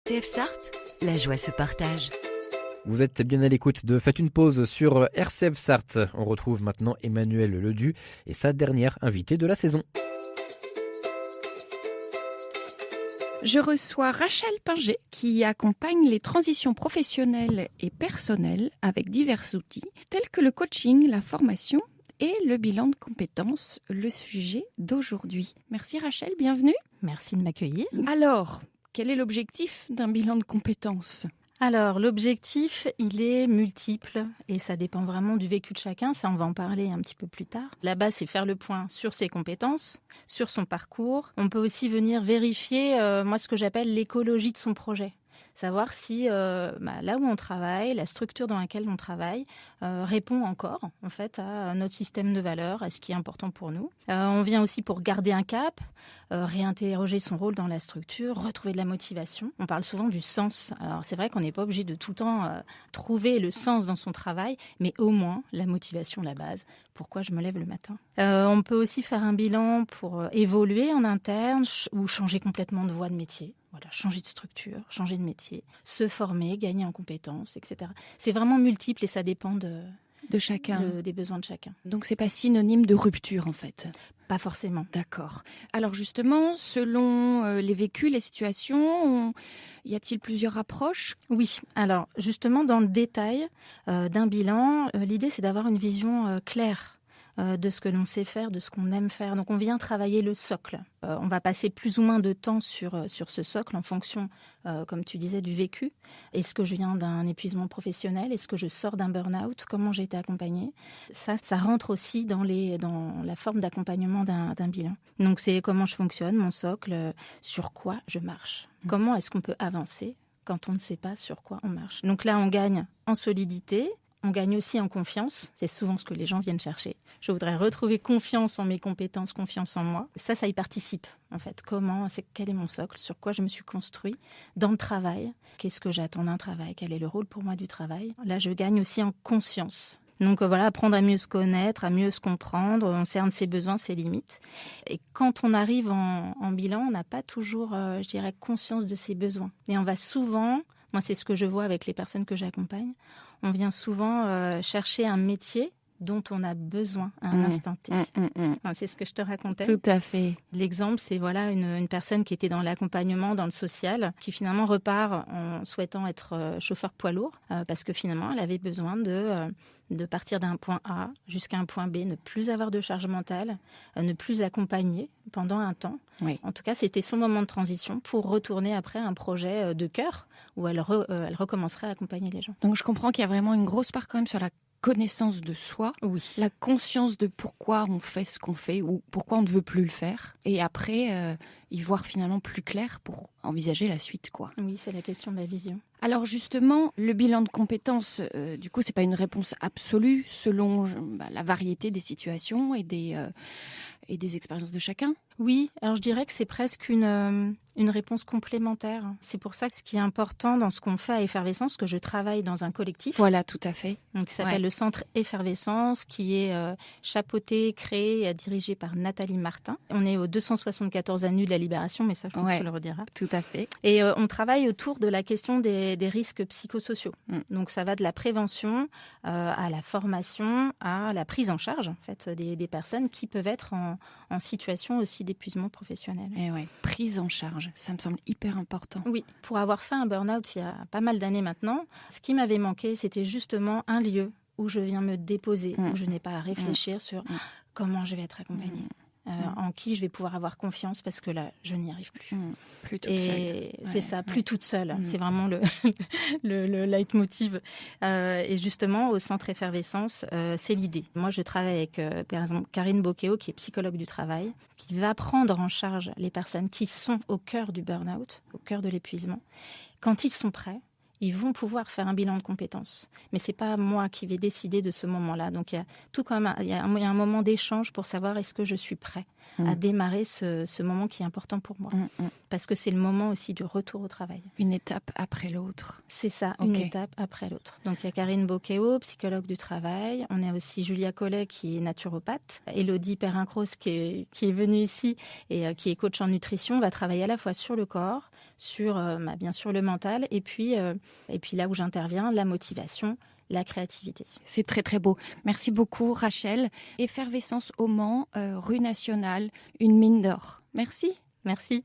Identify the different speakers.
Speaker 1: CF Sarthe, la joie se partage.
Speaker 2: Vous êtes bien à l'écoute de Faites une pause sur RCF Sarthe. On retrouve maintenant Emmanuel Ledu et sa dernière invitée de la saison.
Speaker 3: Je reçois Rachel Pinger qui accompagne les transitions professionnelles et personnelles avec divers outils tels que le coaching, la formation et le bilan de compétences, le sujet d'aujourd'hui. Merci Rachel, bienvenue.
Speaker 4: Merci de m'accueillir.
Speaker 3: Alors, quel est l'objectif d'un bilan de compétences ?
Speaker 4: Alors, l'objectif, il est multiple et ça dépend vraiment du vécu de chacun. Ça, on va en parler un petit peu plus tard. La base, c'est faire le point sur ses compétences, sur son parcours. On peut aussi venir vérifier, moi, ce que j'appelle l'écologie de son projet. Savoir si là où on travaille, la structure dans laquelle on travaille répond encore en fait à notre système de valeurs, à ce qui est important pour nous. On vient aussi pour garder un cap, réinterroger son rôle dans la structure, retrouver de la motivation. On parle souvent du sens. Alors c'est vrai qu'on n'est pas obligé de tout le temps trouver le sens dans son travail, mais au moins la motivation, la base. Pourquoi je me lève le matin. On peut aussi faire un bilan pour évoluer en interne ou changer complètement de voie de métier. Voilà, changer de structure, changer de métier, se former, gagner en compétences, etc. C'est vraiment multiple et ça dépend de
Speaker 3: chacun,
Speaker 4: des besoins de chacun.
Speaker 3: Donc c'est pas synonyme de rupture en fait.
Speaker 4: Pas forcément.
Speaker 3: D'accord. Alors justement, selon les vécus, les situations, y a-t-il plusieurs approches ?
Speaker 4: Oui. Alors justement, dans le détail d'un bilan, l'idée c'est d'avoir une vision claire de ce que l'on sait faire, de ce qu'on aime faire. Donc on vient travailler le socle. On va passer plus ou moins de temps sur ce socle en fonction, comme tu disais, du vécu. Est-ce que je viens d'un épuisement professionnel ? Est-ce que je sors d'un burn-out ? Comment j'ai été accompagnée ? Ça rentre aussi dans la forme d'accompagnement d'un bilan. Donc c'est comment je fonctionne, mon socle, sur quoi je marche. Comment est-ce qu'on peut avancer quand on ne sait pas sur quoi on marche ? Donc là, on gagne en solidité. On gagne aussi en confiance, c'est souvent ce que les gens viennent chercher. Je voudrais retrouver confiance en mes compétences, confiance en moi. Ça y participe en fait. Quel est mon socle, sur quoi je me suis construit dans le travail, qu'est-ce que j'attends d'un travail, quel est le rôle pour moi du travail. Là, je gagne aussi en conscience. Donc voilà, apprendre à mieux se connaître, à mieux se comprendre, on cerne ses besoins, ses limites. Et quand on arrive en bilan, on n'a pas toujours, conscience de ses besoins. Et on va souvent, moi c'est ce que je vois avec les personnes que j'accompagne, on vient souvent chercher un métier dont on a besoin à un instant T. C'est ce que je te racontais.
Speaker 3: Tout à fait.
Speaker 4: L'exemple, c'est une personne qui était dans l'accompagnement, dans le social, qui finalement repart en souhaitant être chauffeur poids lourd, parce que finalement, elle avait besoin de partir d'un point A jusqu'à un point B, ne plus avoir de charge mentale, ne plus accompagner pendant un temps.
Speaker 3: Oui.
Speaker 4: En tout cas, c'était son moment de transition pour retourner après un projet de cœur où elle recommencerait à accompagner les gens.
Speaker 3: Donc je comprends qu'il y a vraiment une grosse part quand même sur la connaissance de soi,
Speaker 4: oui.
Speaker 3: La conscience de pourquoi on fait ce qu'on fait ou pourquoi on ne veut plus le faire. Et après, y voir finalement plus clair pour envisager la suite, quoi.
Speaker 4: Oui, c'est la question de la vision.
Speaker 3: Alors justement, le bilan de compétences, du coup, c'est pas une réponse absolue selon la variété des situations et des expériences de chacun.
Speaker 4: Oui, alors je dirais que c'est presque une réponse complémentaire. C'est pour ça que ce qui est important dans ce qu'on fait à Effervescence, que je travaille dans un collectif.
Speaker 3: Voilà, tout à fait.
Speaker 4: Donc, qui s'appelle le Centre Effervescence, qui est chapeauté, créé et dirigé par Nathalie Martin. On est au 274 avenue de la Libération, mais ça, je pense que tu le rediras.
Speaker 3: Tout à fait.
Speaker 4: Et on travaille autour de la question des risques psychosociaux. Donc, ça va de la prévention à la formation, à la prise en charge, en fait, des personnes qui peuvent être en situation aussi d'épuisement professionnel.
Speaker 3: Et prise en charge, ça me semble hyper important.
Speaker 4: Oui, pour avoir fait un burn-out il y a pas mal d'années maintenant, ce qui m'avait manqué, c'était justement un lieu où je viens me déposer, où je n'ai pas à réfléchir sur comment je vais être accompagnée. En qui je vais pouvoir avoir confiance parce que là, je n'y arrive plus.
Speaker 3: Plus toute seule.
Speaker 4: C'est ça, plus toute seule. C'est vraiment le leitmotiv. Et justement, au Centre Effervescence, c'est l'idée. Moi, je travaille avec, par exemple, Karine Bocquéo, qui est psychologue du travail, qui va prendre en charge les personnes qui sont au cœur du burn-out, au cœur de l'épuisement. Quand ils sont prêts, ils vont pouvoir faire un bilan de compétences. Mais c'est pas moi qui vais décider de ce moment-là. Donc, il y a un moment d'échange pour savoir est-ce que je suis prêt à démarrer ce moment qui est important pour moi. Parce que c'est le moment aussi du retour au travail.
Speaker 3: Une étape après l'autre.
Speaker 4: C'est ça, une étape après l'autre. Donc, il y a Karine Bocquéo, psychologue du travail. On a aussi Julia Collet, qui est naturopathe. Élodie Perrin-Croce, qui est venue ici et qui est coach en nutrition, va travailler à la fois sur le corps, sur bien sûr le mental et puis là où j'interviens, la motivation, la créativité.
Speaker 3: C'est très très beau. Merci beaucoup Rachel. Effervescence au Mans, rue Nationale, une mine d'or. Merci.
Speaker 4: Merci.